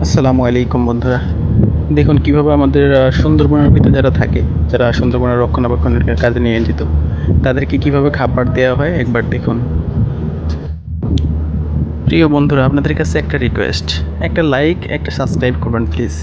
আসসালামু আলাইকুম বন্ধুরা। দেখুন কিভাবে আমাদের সুন্দরবনের ভিতরে যারা থাকে, যারা সুন্দরবনের রক্ষণাবেক্ষণের কাজে নিয়োজিত, তাদেরকে কিভাবে খাবার দেওয়া হয় একবার দেখুন। প্রিয় বন্ধুরা, আপনাদের কাছে একটা রিকোয়েস্ট, একটা লাইক, একটা সাবস্ক্রাইব করবেন প্লিজ।